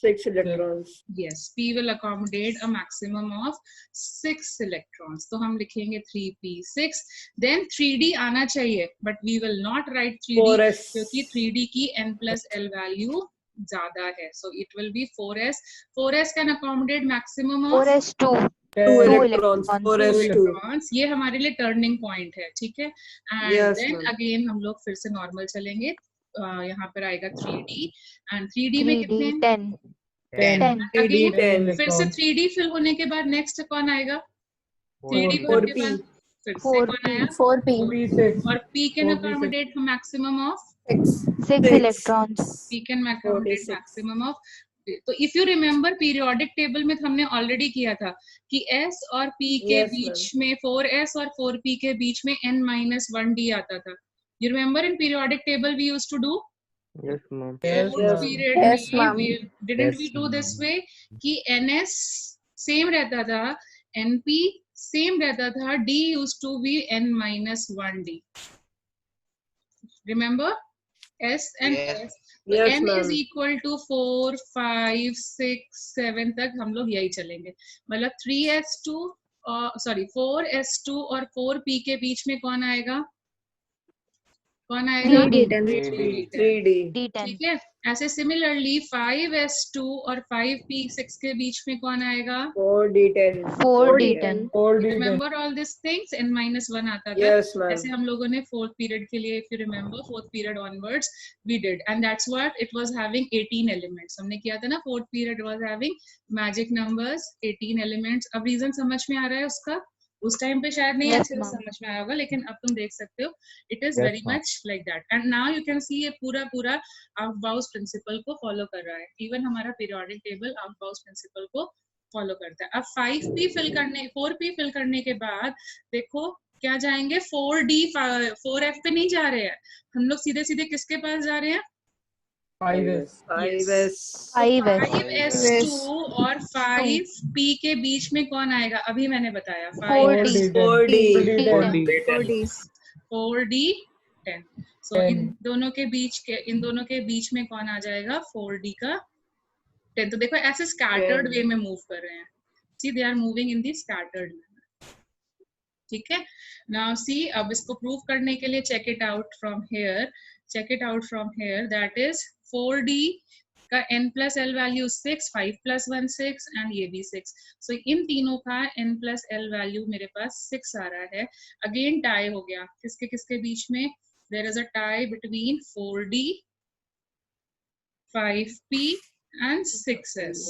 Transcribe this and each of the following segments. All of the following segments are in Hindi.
6 electrons. Yes, P will accommodate a maximum of 6 electrons. तो हम लिखेंगे 3p6. Then 3d आना चाहिए, but we will not write 3d 4s. क्योंकि 3d की n plus l value ज़्यादा है. So it will be 4s. 4s can accommodate maximum of 4s2 2 2 electrons. 4s2. electrons. ये हमारे लिए turning point है, ठीक है? And Yes, then ma'am. again हम लोग फिर से normal चलेंगे. यहाँ पर आएगा 3d and 3d में 3d कितने 10 10 10 again 10 फिर से 3d फिल होने के बाद नेक्स्ट कौन आएगा 3d होने के 4p. बाद फिर से 4p कौन आया 4p और p can accommodate maximum of 6 6 electrons p can accommodate 46. maximum of. तो if you remember periodic table में हमने ऑलरेडी किया था कि s और p के Yes, बीच में 4s और 4p के बीच में n-1d आता था. You remember in periodic table we used to do? Yes, ma'am. Fourth Yes. period Yes, में ma'am. didn't Yes, we do this ma'am. way कि ns सेम रहता था, np सेम रहता था, d used to be n-1d. Remember? S and Yes. s. तो Yes, n is ma'am. equal to 4, 5, 6, 7 तक हम लोग यही चलेंगे. मतलब 3s2 और सॉरी 4s2 और 4p के बीच में कौन आएगा? कौन आएगा? 3d 3d. d10 ठीक है. ऐसे सिमिलरली 5s2 और 5p6 के बीच में कौन आएगा? 4d10. 4d10 remember all this things n-1 आता था. Yes, ma'am. ऐसे हम लोगों ने फोर्थ पीरियड के लिए, if you remember fourth period onwards we did and that's what it was having 18 elements. हमने किया था ना fourth period was having magic numbers 18 elements. अब रीजन समझ में आ रहा है उसका? उस टाइम पे शायद नहीं Yes, अच्छे से ma'am. समझ में आया होगा, लेकिन अब तुम देख सकते हो it is Yes, very ma'am. Much like that. And now you can see ये पूरा आउटबाउस प्रिंसिपल को फॉलो कर रहा है. इवन हमारा पीरियोडिक टेबल आउटबाउस प्रिंसिपल को फॉलो करता है. अब 5p फिल करने 4p फिल करने के बाद देखो क्या जाएंगे 4d 4f पे नहीं जा रहे हैं हम लोग, सीधे सीधे किसके पास जा रहे हैं? 5s. 5s2 और 5p के बीच में कौन आएगा? अभी मैंने बताया 4d 4d. 4d10. सो इन दोनों के बीच में कौन आ जाएगा? 4d का 10. तो देखो ऐसे स्कैटर्ड 10. वे में मूव कर रहे हैं. See they are moving in the scattered manner. ठीक है. नाउ सी अब इसको प्रूव करने के लिए check it out from here that is 4d का n plus l value 6, 5 plus 1 6 and ये भी 6. सो इन तीनों का n plus l वैल्यू मेरे पास 6 आ रहा है. अगेन टाई हो गया किसके किसके बीच में? There is a tie between 4d 5p and 6s.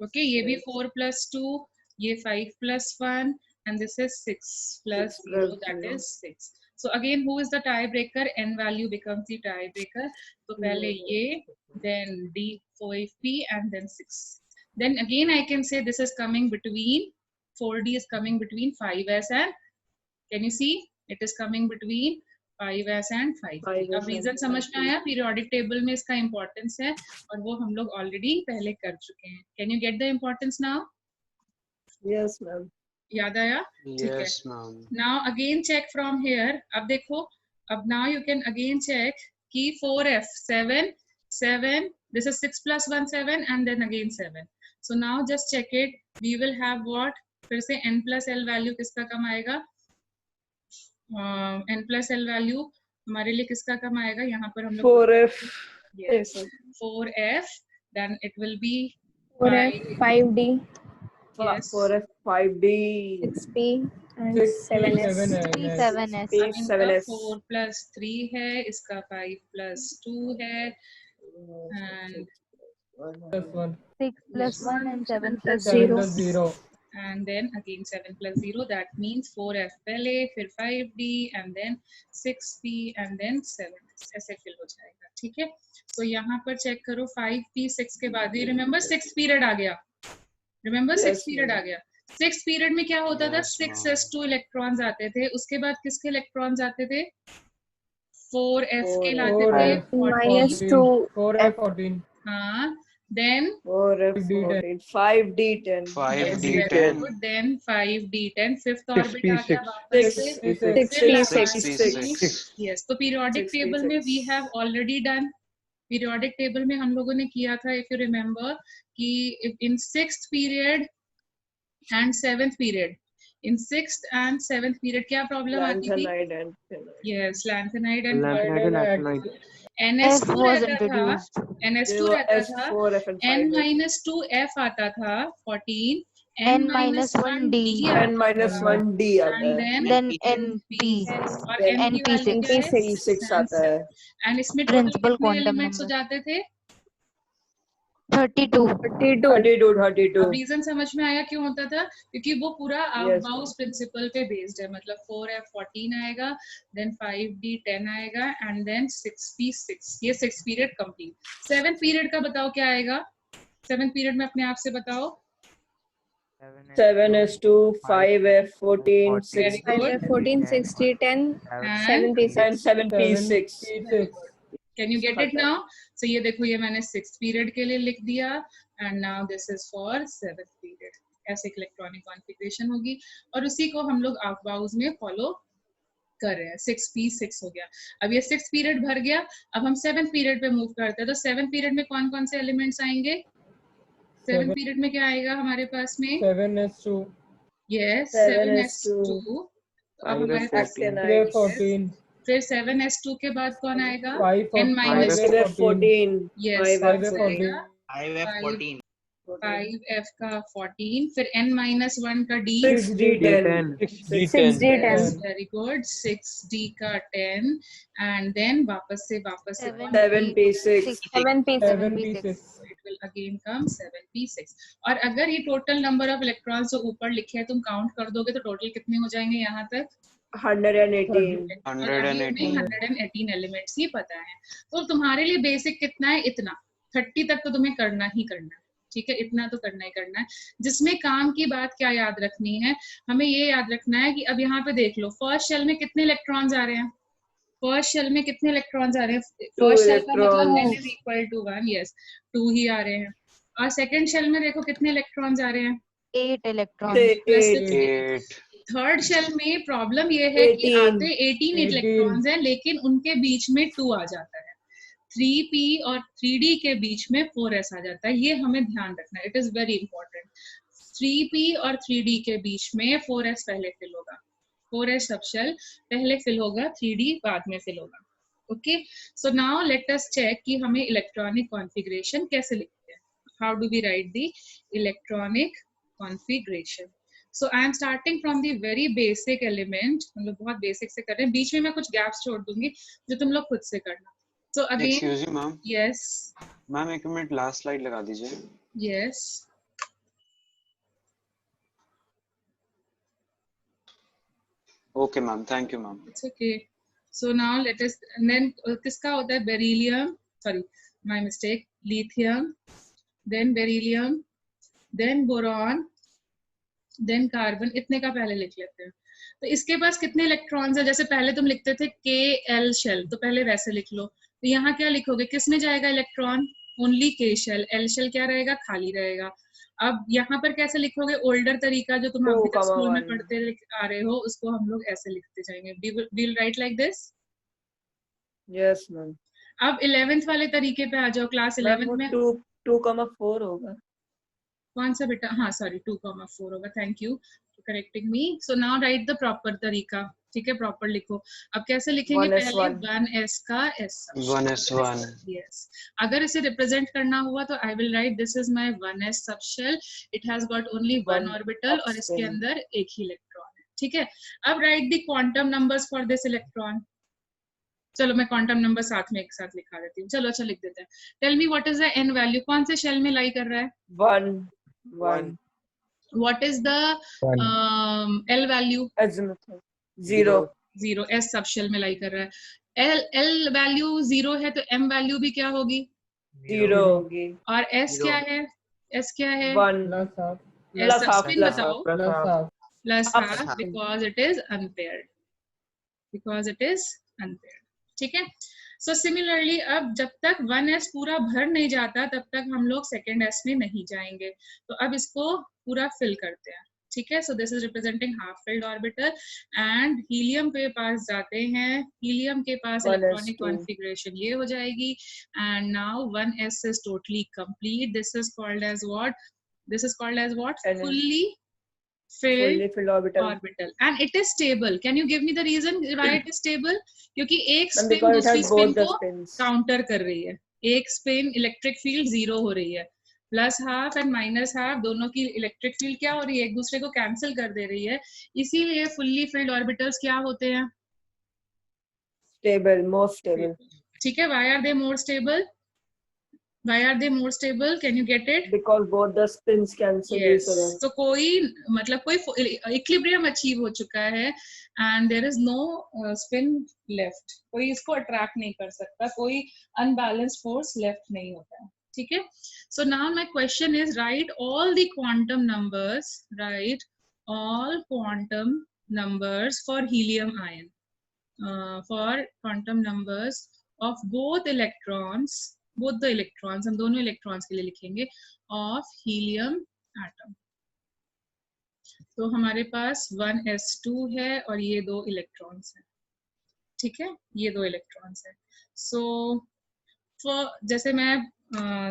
Okay, ये भी 4 plus 2, ये 5 plus 1 and this is 6 plus 0 that is 6. So again who is the tiebreaker? n value becomes the tiebreaker. तो पहले ये, then d 5p and then 6. Then again I can say this is coming between 4d is coming between 5s and can you see it is coming between 5s and 5p. अब रीजन समझ में आया? पीरियोडिक टेबल में इसका इंपॉर्टेंस है और वो हम लोग ऑलरेडी पहले कर चुके हैं. Can you get the importance now? Yes, ma'am. याद आया? ठीक है. Yes, ma'am. Now again check from here. अब देखो, अब now you can again check कि 4f 7 this is 6 plus 1 7 and then again 7. So now just check it. We will have what? फिर से n plus l वैल्यू किसका कम आएगा? n plus l वैल्यू हमारे लिए किसका कम आएगा? यहाँ पर हम लोग 4f. yes 4f then it will be 4f 5d yes 4f 5d. 6p and 7s 7s अब इनका 7s. 4 plus 3 है, इसका 5 plus 2 है and 6 plus 1 and 7 plus 0 0 and then again 7 plus 0 that means 4f पहले फिर 5d and then 6p and then 7s. ऐसे फिल हो जाएगा. ठीक है. तो यहाँ पर चेक करो 5p 6 के बाद ये रिमेम्बर 6 पीरियड आ गया. रिमेम्बर 6 Yes, पीरियड आ ma'am. गया. 6 पीरियड में क्या होता था? Yes, 6s2 इलेक्ट्रॉन्स आते थे. उसके बाद किसके इलेक्ट्रॉन्स आते थे? 4f के लाते थे. minus 2 4f 14 हाँ. Then 4f 14. 5d10. 5d yes, 10. very good. Then 5d10 fifth orbit आ गया 6p6 वापस से. 6p6. 6p6. Yes, तो periodic 6p6. table में we have already done periodic table में हम लोगों ने किया था, इफ यू रिमेम्बर, कि इन 6th period and 7th period, in 6th and 7th period क्या प्रॉब्लम आती थी? Lanthanide and phenide. Yes, lanthanide and Lanthanide and actinide. NS2 F was रहता था, introduced. NS2 रहता था, S4F and N-2F आता था 14, N-1D. N-1D आता है, and Then NP6, NP. और Then N की वैल्यू क्या है? NP6 आता है, एंड इसमें टोटल Principal कितने quantum एलिमेंट्स हो number. जाते थे? 32. 32. अब रीजन समझ में आया क्यों होता था? क्योंकि वो पूरा Yes. आउटबाउस प्रिंसिपल पे बेस्ड है, मतलब 4F 14 आएगा, देन 5D 10 आएगा, एंड देन 6P6, ये 6 पीरियड कंप्लीट। 7th पीरियड का बताओ क्या आएगा? 7th पीरियड में अपने आप से बताओ। 7S2, 5F, 14, Very 6D, good. 5, 14, 60, 10, And 7P6. and 7P6. Can you get it now? So ये देखो, ये मैंने 6th पीरियड के लिए लिख दिया, and now this is for 7th period. ऐसे एक इलेक्ट्रॉनिक कॉन्फ़िगरेशन होगी, और उसी को हम लोग आउटबाउस में फॉलो कर रहे हैं। 6P6 हो गया। अब ये 6th पीरियड भर गया, अब हम 7th पीरियड पे मूव करते हैं। तो 7th पीरियड में कौन कौन से एलिमेंट्स आएंगे? 7th पीरियड में क्या आएगा हमारे पास में? 7S2, yes, 7S2, 7S2। तो अब हमारे 5F14. पास Actinide, 14, फिर 7S2 के बाद कौन आएगा? 5 N minus 5F14, yes, 5F14, 5 5F का 14, फिर N-1 का D, 6D10, 6D10. Very good, 6D का 10, एंड देन वापस से 7P6, 7P6. 7P6, it will again come 7P6। और अगर ये टोटल नंबर ऑफ इलेक्ट्रॉन्स जो ऊपर लिखे हैं तुम काउंट कर दोगे तो टोटल कितने हो जाएंगे यहाँ तक? 118. 118 एलिमेंट्स ही पता है। तो तुम्हारे लिए बेसिक कितना है? इतना 30 तक तो तुम्हें करना ही करना है, ठीक है, इतना तो करना ही करना है। जिसमें काम की बात क्या याद रखनी है, हमें ये याद रखना है कि अब यहाँ पे देख लो, फर्स्ट शेल में कितने इलेक्ट्रॉन्स आ रहे हैं? फर्स्ट शेल में कितने इलेक्ट्रॉन्स आ रहे हैं? फर्स्ट शेल का मतलब n is equal to 1, yes, 2 ही आ रहे हैं। और सेकंड शेल में देखो कितने इलेक्ट्रॉन्स आ रहे हैं? 8 electrons. 8. थर्ड शेल में प्रॉब्लम ये है कि 18. आते 18 इलेक्ट्रॉन्स हैं, लेकिन उनके बीच में 2 आ जाता है। 3p और 3d के बीच में 4s आ जाता है, ये हमें ध्यान रखना है, it is very important. 3p और 3d के बीच में 4s पहले फिल होगा, 4s सब शेल पहले फिल होगा, 3d बाद में फिल होगा। Okay, so now let us check कि हमें इलेक्ट्रॉनिक कॉन्फ़िगरेशन कैसे लिखते हैं। How do we write the electronic configuration? So I am starting from the very basic element, मतलब बहुत बेसिक से कर रहे हैं, बीच में मैं कुछ गैप्स छोड़ दूंगी जो तुम लोग खुद से करना। So again, Excuse me, ma'am. yes, ma'am एक मिनट लास्ट स्लाइड लगा दीजिए। yes, okay ma'am, thank you ma'am. it's okay. So now let us, and then किसका होता है? Beryllium, sorry, my mistake, lithium, then beryllium, then boron, then carbon, इतने का पहले लिख लेते हैं। तो इसके पास कितने इलेक्ट्रॉन्स है? जैसे पहले तुम लिखते थे Kl शेल, तो पहले वैसे लिख लो। तो यहाँ क्या लिखोगे? किस में जाएगा electron? Only K shell, L shell क्या रहेगा? खाली रहेगा। अब यहाँ पर कैसे लिखोगे? ओल्डर तरीका जो तुम अभी तक स्कूल में पढ़ते आ रहे हो, उसको हम लोग ऐसे लिखते जाएंगे, we'll write like this. Yes, ma'am. अब 11th वाले तरीके पे आ जाओ, क्लास 11th में 2,4 होगा। कौन सा बेटा? हाँ सॉरी, 2,4 होगा, thank you correcting me. So now right the proper तरीका, ठीक है, प्रॉपर लिखो। अब कैसे लिखेंगे? पहले 1s का s, 1s1, yes. अगर इसे रिप्रेजेंट करना हुआ तो I will write this is my 1s subshell, it has got only 1 orbital और इसके अंदर एक ही इलेक्ट्रॉन है, ठीक है। अब right the quantum numbers for this electron. चलो मैं क्वांटम नंबर साथ में एक साथ लिखा देती हूँ। चलो अच्छा लिख देते हैं। Tell me what is the n value? कौन से शेल में लाई कर रहा है? 1. What is the L value? Azimuth 0. 0, S सब शेल में लाई कर रहा है। L वैल्यू 0 है तो M वैल्यू भी क्या होगी? 0 होगी। और S क्या है? S क्या है? 1. S स्पिन बताओ। plus plus half, because it is unpaired, because it is unpaired, ठीक है। सो सिमिलरली अब जब तक 1s पूरा भर नहीं जाता तब तक हम लोग सेकेंड s में नहीं जाएंगे। तो अब इसको पूरा फिल करते हैं, ठीक है, सो this is representing half filled orbital and helium के पास जाते हैं, हीलियम के पास 1s2. इलेक्ट्रॉनिक कॉन्फ़िगरेशन ये हो जाएगी and now 1s is totally complete. This is called as what? This is called as what? And Fully filled fully filled orbital. and it is stable. Can you give me the reason why it is stable? क्योंकि एक And स्पिन because it दूसरी has स्पिन both the को spins. काउंटर कर रही है, एक स्पिन इलेक्ट्रिक फील्ड जीरो हो रही है, plus half and minus half दोनों की इलेक्ट्रिक फील्ड क्या हो रही है, एक दूसरे को कैंसिल कर दे रही है, इसीलिए फुल्ली फिल्ड ऑर्बिटल्स क्या होते हैं? Stable, more stable. ठीक है, why are they more stable? Why are they more stable? Can you get it? Because both the spins cancel Yes. each other. तो कोई मतलब कोई इक्विलिब्रियम अचीव हो चुका है and there is no spin left, कोई इसको अट्रैक्ट नहीं कर सकता, कोई अनबैलेंस्ड फोर्स लेफ्ट नहीं होता है, ठीक है. So now my question is right all the quantum numbers, right all quantum numbers for helium ion, for quantum numbers of both electrons, both the electrons, हम दोनों इलेक्ट्रॉन्स के लिए लिखेंगे, ऑफ हीलियम एटम. तो हमारे पास 1s2 है और ये दो इलेक्ट्रॉन्स हैं, ठीक है, ये दो इलेक्ट्रॉन्स हैं. सो जैसे मैं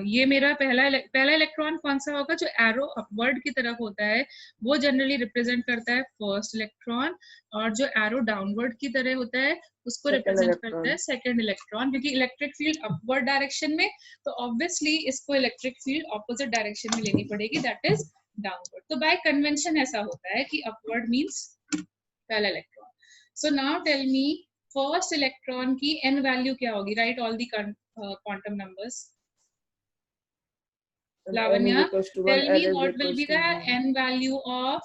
ये मेरा पहला इलेक्ट्रॉन कौन सा होगा, जो एरो अपवर्ड की तरफ होता है वो जनरली रिप्रेजेंट करता है फर्स्ट इलेक्ट्रॉन, और जो एरो डाउनवर्ड की तरह होता है उसको Second रिप्रेजेंट electron. करता है सेकंड इलेक्ट्रॉन, क्योंकि इलेक्ट्रिक फील्ड अपवर्ड डायरेक्शन में, तो ऑब्वियसली इसको इलेक्ट्रिक फील्ड ऑपोजिट डायरेक्शन में लेनी पड़ेगी, दैट इज डाउनवर्ड. तो बाय कन्वेंशन ऐसा होता है कि अपवर्ड मींस पहला electron. So now tell me first electron की n वैल्यू क्या होगी, right all the quantum numbers. And n Lavanya, is equals to 1, tell me L is what will equals be to the 1. n value of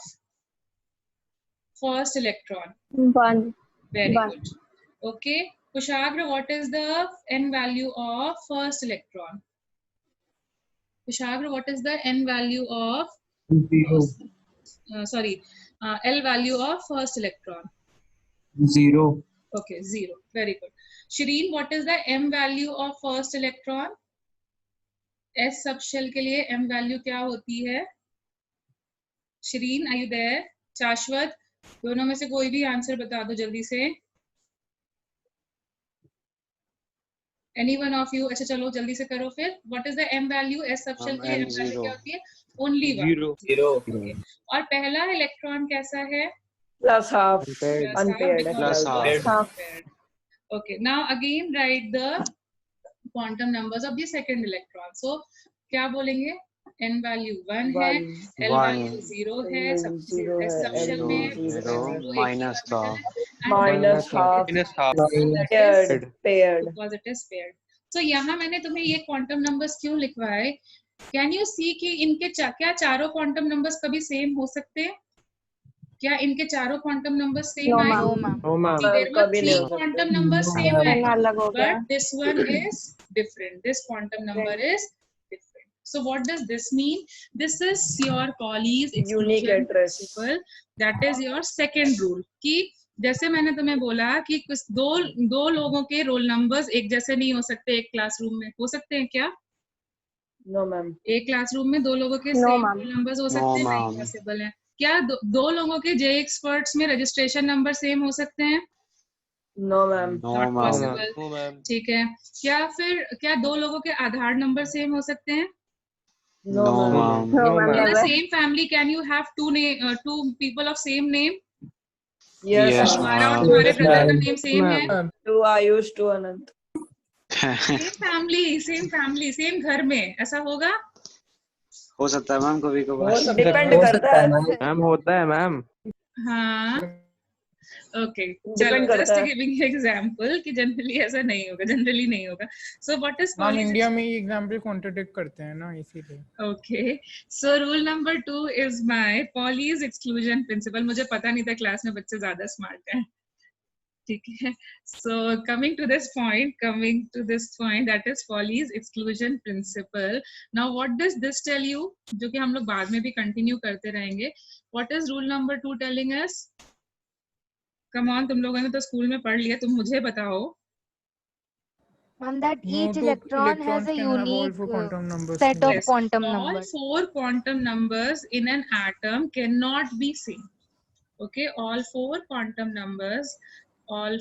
first electron. 1. Very One. good. Okay. Kushagra, what is the n value of first electron? Kushagra, what is the n value of L value of first electron? 0. Okay, 0. Very good. Shireen, what is the m value of first electron? S subshell के लिए m वैल्यू क्या होती है? श्रीन, आर यू देयर? शाश्वत, दोनों में से कोई भी आंसर बता दो जल्दी से. Anyone of you? अच्छा चलो जल्दी से करो फिर. What is the m value? S subshell के लिए m वैल्यू क्या होती है? ओनली 1. 0. और पहला इलेक्ट्रॉन कैसा है? Plus half. Unpaired. Unpaired. Plus half. Okay, now again write the quantum numbers of the second electron. So क्या बोलेंगे? n वैल्यू 1 है, 1. l वैल्यू 0 है, सब Zero S है, सबशेल L में zero zero, S2 minus एक ही orbital है, and Minus half. Paired. Paired. because it is paired. So यहाँ मैंने तुम्हें ये क्वांटम नंबर्स क्यों लिखवाए? कैन यू सी कि इनके क्या चारों क्वांटम नंबर्स कभी सेम हो सकते हैं? क्या इनके चारों क्वांटम नंबर्स सेम आए? No, ma'am. There were कभी नहीं 3 हो सकते. quantum numbers same आए, अलग हो गया. but this one is different. This quantum number is different. So what does this mean? This is your Pauli's Unique exclusion address. principle. That is your second rule. कि जैसे मैंने तुम्हें बोला कि कुछ दो लोगों के रोल नंबर्स एक जैसे नहीं हो सकते एक क्लासरूम में. हो सकते हैं क्या? No, ma'am. एक क्लासरूम में दो लोगों के No, same ma'am. Roll numbers हो No, सकते हैं? नहीं ma'am. पॉसिबल है. क्या दो लोगों के जे एक्सपर्ट्स में रजिस्ट्रेशन नंबर सेम हो सकते हैं? No, ma'am. No, Not ma'am. possible. ठीक है. क्या दो लोगों के आधार नंबर सेम हो सकते हैं? No, No, ma'am. ma'am. No, No, ma'am. ma'am. In the Never. same family, can you have two people of same name? Yes, Yes, ma'am. तुम्हारा और ma'am. तुम्हारे Yes, ब्रदर का ma'am. नेम सेम है? Ma'am. To Ayush, to Anant. Same family, same घर में, ऐसा होगा? हो सकता है मैम कभी कभार. Depend करता है. मैम होता है मैम. हाँ. ओके, Depend चलो करता जस्ट है. गिविंग एग्जांपल कि जनरली ऐसा नहीं होगा, जनरली नहीं होगा. So what is ma'am India में ये एग्जाम्पल कॉन्ट्रडिक्ट करते हैं ना, इसीलिए. Okay, so rule number 2 is my Pauli's exclusion principle. मुझे पता नहीं था क्लास में बच्चे ज्यादा स्मार्ट हैं, ठीक है. So coming to this point, that is Pauli's exclusion principle. Now what does this tell you? जो कि हम लोग बाद में भी कंटिन्यू करते रहेंगे. What is rule number 2 telling us? Come on, तुम लोगों ने तो स्कूल में पढ़ लिया, तुम मुझे बताओ. On that No each two electron has electrons a can have all unique four quantum numbers. set of Yes, quantum all numbers. 4 quantum numbers in an atom cannot be same. Okay, all 4 quantum numbers of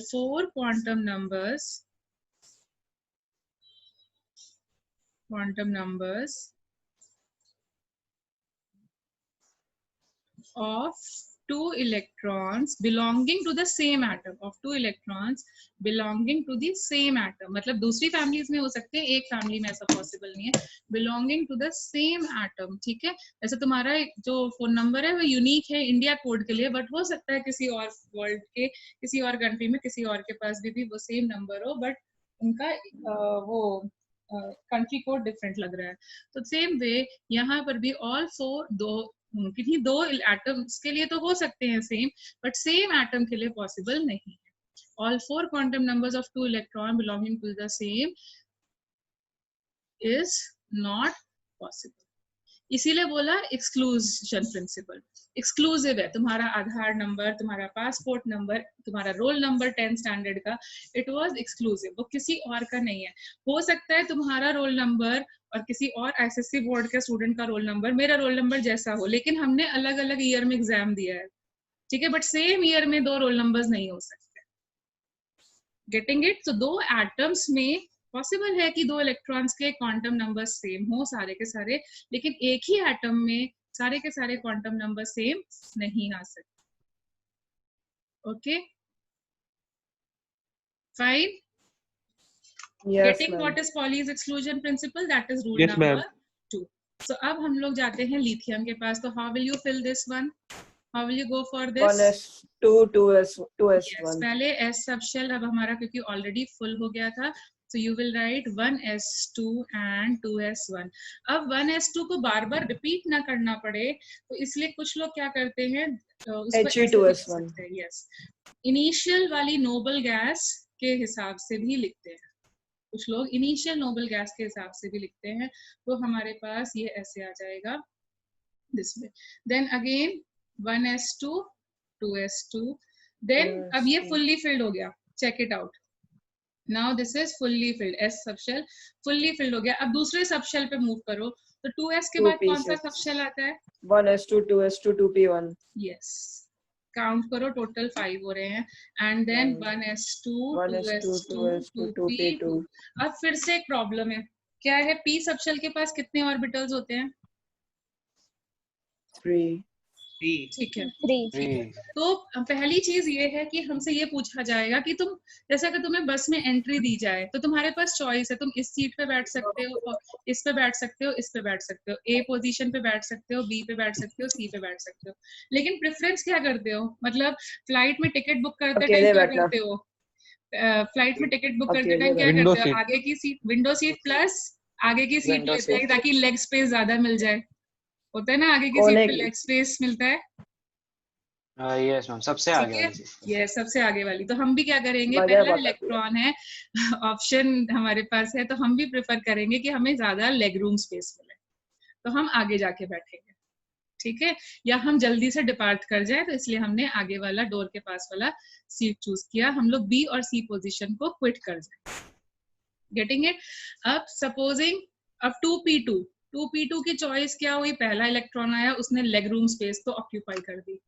2 electrons belonging to the same atom, मतलब दूसरी फैमिलीज में हो सकते हैं, एक फैमिली में ऐसा पॉसिबल नहीं है, belonging to the same atom. ठीक है, ऐसे तुम्हारा जो फोन नंबर है वो यूनिक है इंडिया कोड के लिए, बट हो सकता है किसी और वर्ल्ड के किसी और कंट्री में किसी और के पास भी वो सेम नंबर हो, बट उनका वो कंट्री कोड डिफरेंट लग रहा है। तो सेम वे यहाँ पर भी ऑल 4 किन्हीं 2 एटम्स के लिए तो हो सकते हैं सेम, बट सेम एटम के लिए पॉसिबल नहीं है। All 4 quantum numbers of 2 electrons belonging to the same is not possible. इसीलिए बोला एक्सक्लूजन प्रिंसिपल। एक्सक्लूसिव है, तुम्हारा आधार नंबर, तुम्हारा पासपोर्ट नंबर, तुम्हारा रोल नंबर 10th स्टैंडर्ड का, इट वाज एक्सक्लूसिव, वो किसी और का नहीं है। हो सकता है तुम्हारा रोल नंबर और किसी और एसएससी बोर्ड के स्टूडेंट का रोल नंबर मेरा रोल नंबर जैसा हो, लेकिन हमने अलग अलग ईयर में एग्जाम दिया है, ठीक है, बट सेम ईयर में 2 रोल नंबर्स नहीं हो सकते। Getting it? तो 2 एटम्स में पॉसिबल है कि 2 इलेक्ट्रॉन्स के क्वांटम नंबर सेम हो सारे के सारे, लेकिन एक ही एटम में सारे के सारे क्वांटम नंबर सेम नहीं आ सकते। Okay, fine. Yes, getting ma'am. What is Pauli's exclusion principle, that is rule Yes, ma'am. Number 2। So अब हम लोग जाते हैं लिथियम के पास। तो how will you fill this one? How will you go for this? 1s2, 2s1. Yes, पहले S सब शेल, अब हमारा क्योंकि ऑलरेडी फुल हो गया था, so you will write 1s2 and 2s1। अब 1s2 को बार बार रिपीट ना करना पड़े, तो इसलिए कुछ लोग क्या करते हैं, He2s1। यस, इनिशियल वाली नोबल गैस के हिसाब से भी लिखते हैं, कुछ लोग इनिशियल नोबल गैस के हिसाब से भी लिखते हैं। तो हमारे पास ये ऐसे आ जाएगा this way, then again 1s2 2s2, then अब ये फुल्ली फिल्ड हो गया, check it out, now this is fully filled, S subshell fully filled हो गया। अब दूसरे सबशेल पे मूव करो, तो 2s के बाद कौन सा सबशेल आता है? 1s2, 2s2, 2p1। Yes, count करो, टोटल 5 हो रहे हैं, and then 1s2 2s2 2p2। अब फिर से एक प्रॉब्लम है, क्या है, p सबशेल के पास कितने ऑर्बिटल्स होते हैं? 3। ठीक है, 3। तो पहली चीज ये है कि हमसे ये पूछा जाएगा कि तुम, जैसा कि तुम्हें बस में एंट्री दी जाए, तो तुम्हारे पास चॉइस है, तुम इस सीट पे बैठ सकते हो, इस पे बैठ सकते हो, इस पे बैठ सकते हो, ए पोजीशन पे बैठ सकते हो, बी पे बैठ सकते हो, सी पे बैठ सकते हो, लेकिन प्रेफरेंस क्या करते हो? मतलब फ्लाइट में टिकट बुक करते टाइम क्या करते हो? फ्लाइट में टिकट बुक करते टाइम क्या करते हो? आगे की सीट, विंडो सीट प्लस आगे की सीट लेते हैं ताकि लेग स्पेस ज्यादा मिल जाए, होता है ना, आगे की सीट पे लेग स्पेस मिलता है। यस मैम, सबसे आगे वाली। ये सबसे आगे वाली। तो हम भी क्या करेंगे, पहला इलेक्ट्रॉन है, ऑप्शन हमारे पास है, तो हम भी प्रेफर करेंगे कि हमें ज्यादा लेग रूम स्पेस मिले, तो हम आगे जाके बैठेंगे, ठीक है, या हम जल्दी से डिपार्ट कर जाए, तो इसलिए हमने आगे वाला डोर के पास वाला सीट चूज किया, हम लोग बी और सी पोजीशन को क्विट कर जाए। Getting it? अब सपोजिंग अब 2p2 की चॉइस क्या हुई, पहला इलेक्ट्रॉन आया, उसने लेग रूम स्पेस तो ऑक्यूपाई कर दी।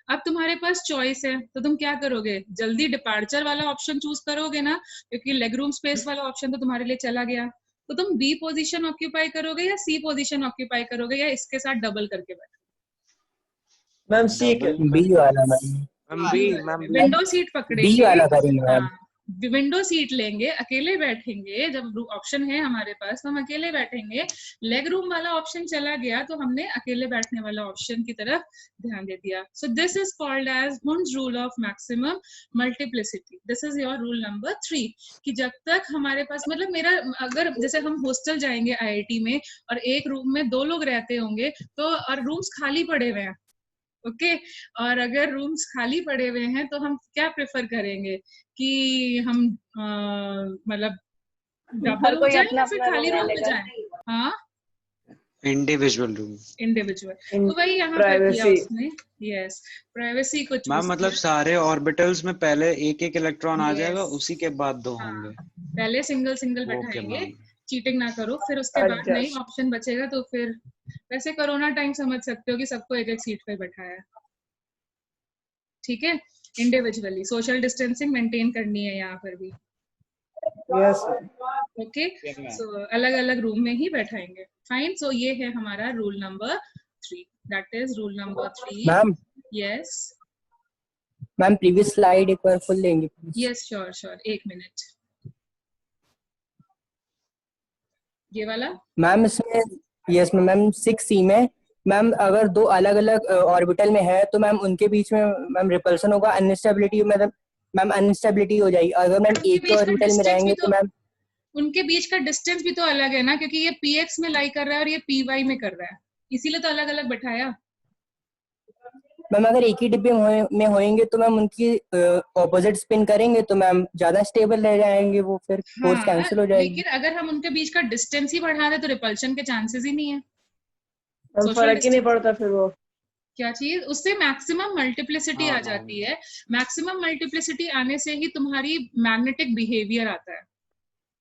अब तुम्हारे पास चॉइस है, तो तुम क्या करोगे, जल्दी डिपार्चर वाला ऑप्शन चूज करोगे ना, क्योंकि लेग रूम स्पेस वाला ऑप्शन तो तुम्हारे लिए चला गया, तो तुम बी पोजीशन ऑक्यूपाई करोगे या सी पोजीशन ऑक्यूपाई करोगे, या इसके साथ डबल करके बैठोगे? मैम सी, बी वाला मैम, विंडो सीट पकड़ेंगे, बी वाला करेंगे मैम। विंडो सीट लेंगे, अकेले बैठेंगे, जब ऑप्शन है हमारे पास तो हम अकेले बैठेंगे, लेग रूम वाला ऑप्शन चला गया तो हमने अकेले बैठने वाला ऑप्शन की तरफ ध्यान दे दिया। So this is called as Hund's rule of maximum multiplicity. This is your rule number 3, कि जब तक हमारे पास, मतलब मेरा, अगर जैसे हम हॉस्टल जाएंगे IIT में और एक रूम में 2 लोग रहते होंगे, तो और रूम्स खाली पड़े हुए हैं, ओके, और अगर रूम्स खाली पड़े हुए हैं तो हम क्या प्रेफर करेंगे कि हम मतलब डबल हो जाए या फिर खाली रूम में जाए? हाँ, इंडिविजुअल रूम, इंडिविजुअल। तो वही यहाँ पर किया उसने, यस, प्राइवेसी को चूज मैम, मतलब सारे ऑर्बिटल्स में पहले एक एक इलेक्ट्रॉन आ जाएगा, उसी के बाद 2 हाँ, होंगे। पहले सिंगल सिंगल ओके बैठाएंगे, मैम। चीटिंग ना करो, फिर उसके बाद अच्छा। नहीं ऑप्शन बचेगा तो फिर वैसे कोरोना टाइम समझ सकते हो कि सबको एक एक सीट पे बैठाया, ठीक है। इंडिविजुअली सोशल डिस्टेंसिंग मेंटेन करनी है यहाँ पर भी, Yes. ओके। सो अलग अलग रूम में ही बैठाएंगे, फाइन। सो ये है हमारा rule number 3, that is rule number 3। Ma'am yes ma'am previous slide एक बार फुल लेंगे please. Yes sure sure, 1 minute. ये वाला मैम इसमें यस मैम 6C में मैम अगर दो अलग अलग ऑर्बिटल में है तो मैम उनके बीच में मैम रिपल्सन होगा, अनस्टेबिलिटी मतलब मैम अनस्टेबिलिटी हो जाएगी। अगर मैम उनके एक ही बीच का ऑर्बिटल में डिस्टेंस भी रहेंगे तो तो मैम उनके बीच का डिस्टेंस भी तो अलग है ना, क्योंकि ये px में लाई कर रहा है और ये py में कर रहा है, इसीलिए तो अलग अलग बैठाया। मैम अगर एक ही डिब्बे में होएंगे तो मैम उनकी ऑपोजिट स्पिन करेंगे तो मैम ज्यादा स्टेबल रह जाएंगे, वो फिर फोर्स हाँ, कैंसिल हो जाएगी। लेकिन अगर हम उनके बीच का डिस्टेंस ही बढ़ा दें तो रिपल्शन के चांसेस ही नहीं है। हम सोशल फर्क ही नहीं डिस्टेंस पड़ता फिर वो। क्या चीज, उससे मैक्सिमम मल्टीप्लिसिटी हाँ आ जाती है। मैक्सिमम मल्टीप्लिसिटी आने से ही तुम्हारी मैग्नेटिक बिहेवियर आता है।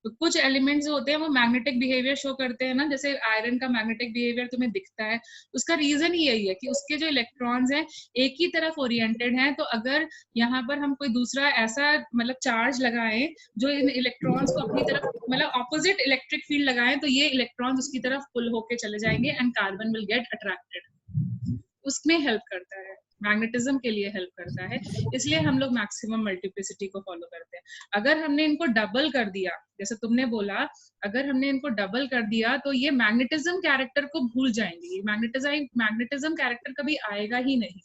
तो कुछ एलिमेंट्स होते हैं वो मैग्नेटिक बिहेवियर शो करते हैं ना, जैसे आयरन का मैग्नेटिक बिहेवियर तुम्हें दिखता है, उसका रीजन ही यही है कि उसके जो इलेक्ट्रॉन्स हैं एक ही तरफ ओरिएंटेड हैं। तो अगर यहाँ पर हम कोई दूसरा ऐसा मतलब चार्ज लगाएं जो इन इलेक्ट्रॉन्स को अपनी तरफ मतलब ऑपोजिट इलेक्ट्रिक फील्ड लगाएं, तो ये इलेक्ट्रॉन्स उसकी तरफ पुल होके चले जाएंगे and carbon will get attracted. उसमें हेल्प करता है, मैग्नेटिज्म के लिए हेल्प करता है, इसलिए हम लोग मैक्सिमम मल्टीप्लिसिटी को फॉलो करते हैं। अगर हमने इनको डबल कर दिया, जैसे तुमने बोला, अगर हमने इनको डबल कर दिया तो ये मैग्नेटिज्म कैरेक्टर को भूल जाएंगे, मैग्नेटिज्म कैरेक्टर कभी आएगा ही नहीं।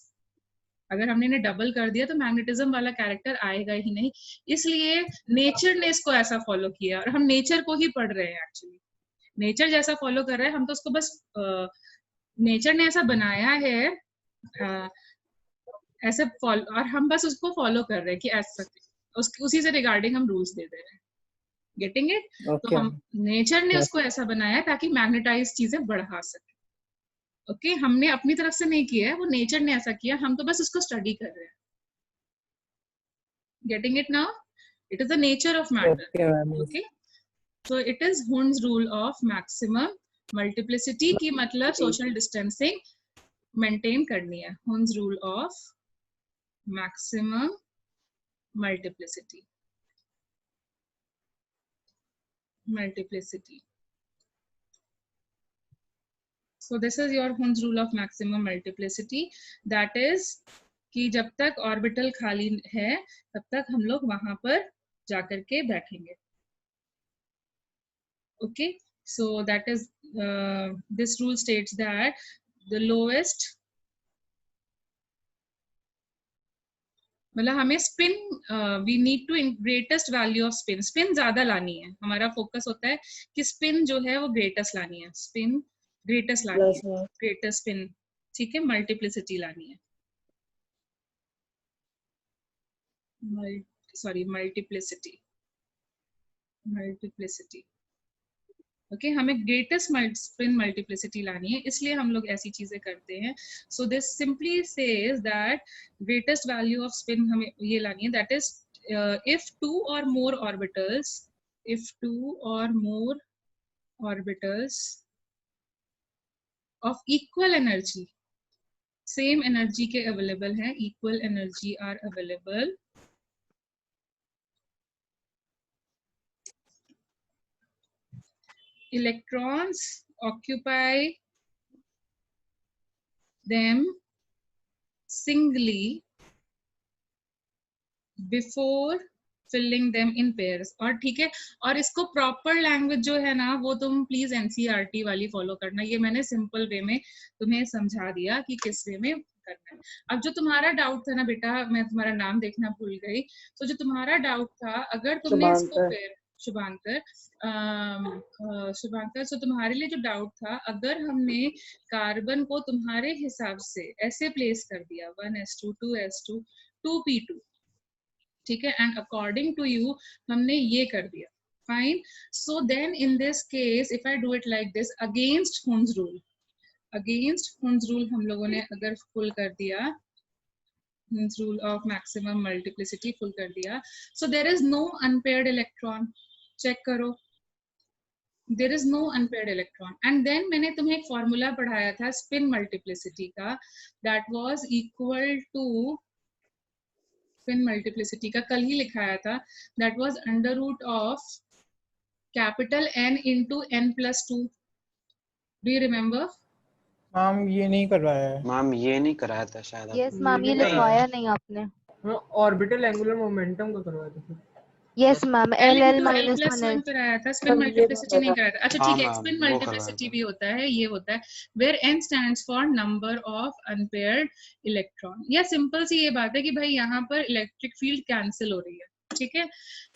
अगर हमने इन्हें डबल कर दिया तो मैग्नेटिज्म वाला कैरेक्टर आएगा ही नहीं। इसलिए नेचर ने इसको ऐसा फॉलो किया और हम नेचर को ही पढ़ रहे हैं। एक्चुअली नेचर जैसा फॉलो कर रहे हैं हम, तो उसको बस नेचर ने ऐसा बनाया है ऐसे फॉलो, और हम बस उसको फॉलो कर रहे हैं कि ऐसा उसी से रिगार्डिंग हम रूल्स दे दे रहे हैं। Getting it? तो हम नेचर ने उसको ऐसा बनाया ताकि मैग्नेटाइज चीजें बढ़ा सके। ओके, हमने अपनी तरफ से नहीं किया है, वो नेचर ने ऐसा किया, हम तो बस उसको स्टडी कर रहे हैं। Getting it now? It is the nature of matter. Okay, so it is Hund's rule of maximum multiplicity की मतलब सोशल डिस्टेंसिंग मेंटेन करनी है। Hund's rule of maximum multiplicity. So this is your Hund's rule of maximum multiplicity. That is कि जब तक ऑर्बिटल खाली है तब तक हम लोग वहां पर जाकर के बैठेंगे। Okay, so that is this rule states that the lowest, मतलब हमें spin we need to greatest value of spin, spin ज्यादा लानी है। हमारा फोकस होता है कि स्पिन जो है वो ग्रेटेस्ट लानी है, स्पिन ग्रेटेस्ट लानी है, ग्रेटेस्ट स्पिन, ठीक है, मल्टीप्लिसिटी लानी है, सॉरी मल्टीप्लिसिटी, ओके, हमें ग्रेटेस्ट स्पिन मल्टीप्लिसिटी लानी है, इसलिए हम लोग ऐसी चीजें करते हैं। So this simply says that greatest value of spin हमें ये लानी है, that is if two or more orbitals of equal energy, same energy के available हैं, equal energy are available, electrons occupy them singly before filling them in pairs। और ठीक है, और इसको प्रॉपर लैंग्वेज जो है ना वो तुम प्लीज एनसीईआरटी वाली फॉलो करना। ये मैंने सिंपल वे में तुम्हें समझा दिया कि किस वे में करना है। अब जो तुम्हारा डाउट था ना बेटा, मैं तुम्हारा नाम देखना भूल गई, तो जो तुम्हारा डाउट था, अगर तुमने इसको फिर शुभांकर, सो तुम्हारे लिए जो डाउट था, अगर हमने कार्बन को तुम्हारे हिसाब से ऐसे प्लेस कर दिया 1s2 2s2 2p2, ठीक है, एंड अकॉर्डिंग टू यू हमने ये कर दिया, fine. So then in this case if I do it like this, against Hund's rule हम लोगों ने अगर फुल कर दिया, Hunn's rule of maximum multiplicity फुल कर दिया, so there is no unpaired electron, check करो, there is no unpaired electron. And then मैंने तुम्हें एक फॉर्मूला पढ़ाया था स्पिन मल्टीप्लिसिटी का, that was equal to, spin multiplicity का कल ही लिखाया था, that was under root of capital N into n plus 2. Do you remember? Ma'am ये नहीं करवाया है. मैम ये नहीं कराया था शायद यस आपने। मैम, ये नहीं। लिखवाया नहीं आपने. ऑर्बिटल एंगुलर मोमेंटम का करवाया था. Yes ma'am, L L L into minus plus 1 one कराया था, स्पिन मैम, ये मल्टीप्लिसिटी नहीं बताया कराया था. अच्छा हाँ ठीक है, मैम, स्पिन वो करवाया मल्टीप्लिसिटी था। भी होता है, ये होता है where n stands for number of unpaired electron. या सिंपल सी ये बात है कि भाई यहाँ पर इलेक्ट्रिक फील्ड कैंसिल हो रही है, ठीक है,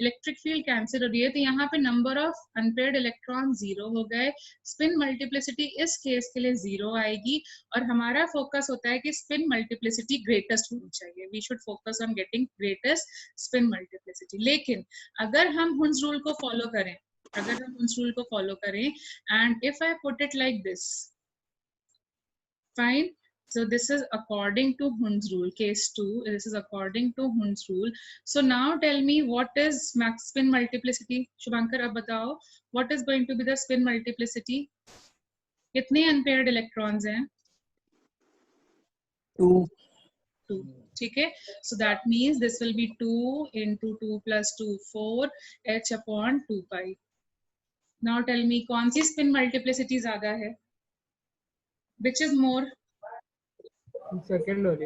इलेक्ट्रिक फील्ड कैंसिल हो रही है, तो यहाँ पे नंबर ऑफ अनपेयर्ड इलेक्ट्रॉन 0 हो गए. स्पिन मल्टीप्लिसिटी इस केस के लिए 0 आएगी, और हमारा फोकस होता है कि स्पिन मल्टीप्लिसिटी ग्रेटेस्ट होनी चाहिए. We should focus on getting greatest spin multiplicity. लेकिन अगर हम हुंस रूल को फॉलो करें, अगर हम हुंस रूल को फॉलो करें, and if I put it like this, fine. So this is according to Hund's rule, case 2, this is according to Hund's rule. So now tell me what is max spin multiplicity? Shubhankar, ab batao, what is going to be the spin multiplicity? कितने unpaired electrons हैं? 2. 2. ठीक है, so that means this will be 2 into 2 plus 2, 4, h upon 2 pi. Now tell me कौन सी spin multiplicity ज्यादा है? Which is more? सेकंड वाली.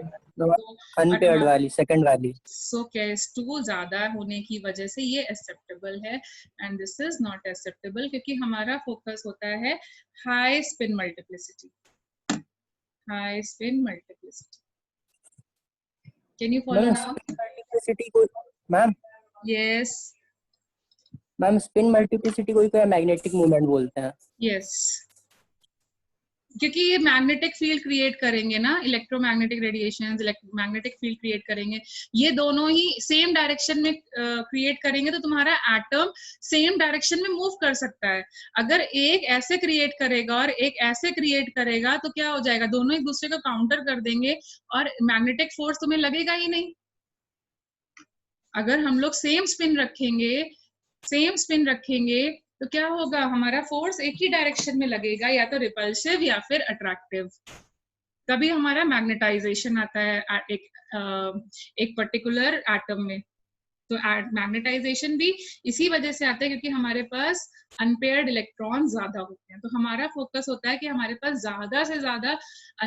अनपेयर्ड वाली, सेकंड वाली. सो केस 2 ज्यादा होने की वजह से ये एक्सेप्टेबल है, and this is not acceptable, क्योंकि हमारा फोकस होता है high spin multiplicity. High spin multiplicity. Can you follow now? Multiplicity को ma'am, yes ma'am spin multiplicity को ही मैग्नेटिक मूवमेंट बोलते हैं. यस, क्योंकि ये मैग्नेटिक फील्ड क्रिएट करेंगे ना, electromagnetic radiations, magnetic field create करेंगे, ये दोनों ही सेम डायरेक्शन में क्रिएट करेंगे, तो तुम्हारा एटम सेम डायरेक्शन में मूव कर सकता है. अगर एक ऐसे क्रिएट करेगा और एक ऐसे क्रिएट करेगा तो क्या हो जाएगा, दोनों एक दूसरे को काउंटर कर देंगे और मैग्नेटिक फोर्स तुम्हें लगेगा ही नहीं. अगर हम लोग सेम स्पिन रखेंगे तो क्या होगा, हमारा फोर्स एक ही डायरेक्शन में लगेगा, या तो रिपल्सिव या फिर अट्रैक्टिव. तभी हमारा मैग्नेटाइजेशन आता है एक पर्टिकुलर एटम में. तो मैग्नेटाइजेशन भी इसी वजह से आता है क्योंकि हमारे पास अनपेयर्ड इलेक्ट्रॉन ज्यादा होते हैं. तो हमारा फोकस होता है कि हमारे पास ज्यादा से ज्यादा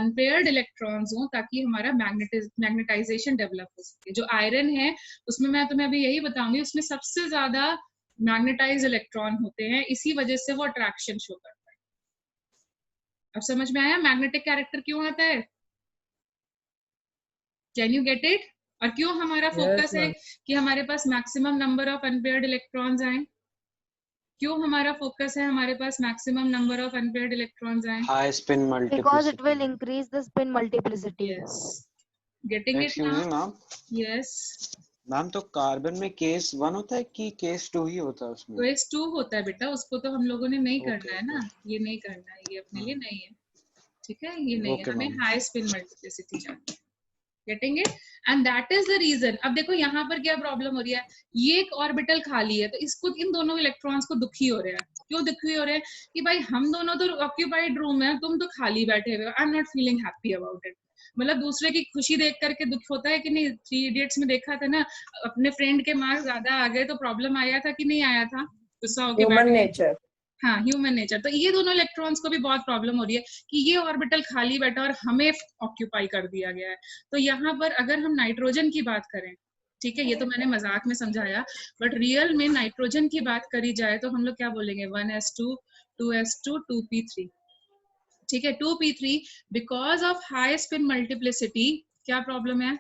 अनपेयर्ड इलेक्ट्रॉन्स हो, ताकि हमारा मैग्नेटाइजेशन डेवलप हो सके. जो आयरन है उसमें मैं तुम्हें अभी यही बताऊंगी, उसमें सबसे ज्यादा मैग्नेटाइज इलेक्ट्रॉन होते हैं, इसी वजह से वो अट्रैक्शन शो करता है. अब समझ में आया मैग्नेटिक कैरेक्टर क्यों आता है? Can you get it? और क्यों हमारा फोकस है कि हमारे पास maximum number of unpaired electrons आए? क्यों हमारा फोकस है हमारे पास maximum number of unpaired electrons आए? High spin Because it will multiplicity. increase the spin multiplicity. Yes. Getting it excuse me now? Ma'am. Yes. Ma'am तो कार्बन में केस 1 होता है कि केस 2 ही होता है उसमें? केस 2 होता है बेटा, उसको तो हम लोगों ने नहीं Okay, करना है ना, ये नहीं करना है, ये अपने लिए नहीं है, ठीक है, ये नहीं है. Okay, हमें ma'am. हाई स्पिन मल्टीप्लिसिटी चाहिए. Getting it? And that is the reason. अब देखो यहाँ पर क्या प्रॉब्लम हो रही है, ये एक ऑर्बिटल खाली है, तो इसको, इन दोनों इलेक्ट्रॉन्स को दुखी हो रहे हैं. क्यों दुखी हो रहे हैं? कि भाई हम दोनों तो ऑक्यूपाइड रूम है, तुम तो खाली बैठे हुए हो. I am not feeling happy about it. मतलब दूसरे की खुशी देख करके दुख होता है कि नहीं? 3 इडियट्स में देखा था ना, अपने फ्रेंड के मार्क्स ज्यादा आ गए तो प्रॉब्लम आया था कि नहीं आया था? गुस्सा होके बैठ ह्यूमन गए. नेचर. हाँ, ह्यूमन नेचर. तो ये दोनों इलेक्ट्रॉन्स को भी बहुत प्रॉब्लम हो रही है कि ये ऑर्बिटल खाली बैठा और हमें ऑक्यूपाई कर दिया गया है. तो यहाँ पर अगर हम नाइट्रोजन की बात करें, ठीक है, ये तो मैंने मजाक में समझाया, बट रियल में नाइट्रोजन की बात करी जाए तो हम लोग क्या बोलेंगे, 1s2, 2s2, 2p3. ठीक है, 2p3 because of high spin multiplicity. क्या प्रॉब्लम है?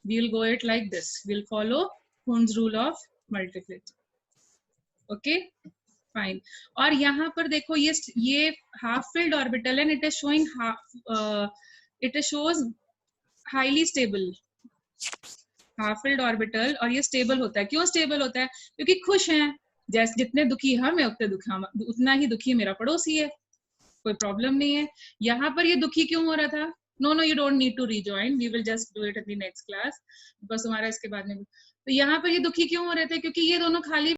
We will go it like this, we will follow Hund's rule of multiplicity. Okay fine. और यहाँ पर देखो ये हाफ फिल्ड ऑर्बिटल है, it is showing it shows highly stable half filled orbital, और ये स्टेबल होता है. क्यों स्टेबल होता है? क्योंकि खुश हैं, जैसे जितने दुखी हम है उतना ही दुखी मेरा पड़ोसी है, कोई प्रॉब्लम नहीं है. यहाँ पर ये दुखी क्यों हो रहा था? No you don't need to rejoin, we will just do it in the next class, बस हमारा इसके बाद में. तो यहाँ पर ये दुखी क्यों हो रहे थे? क्योंकि ये दोनों खाली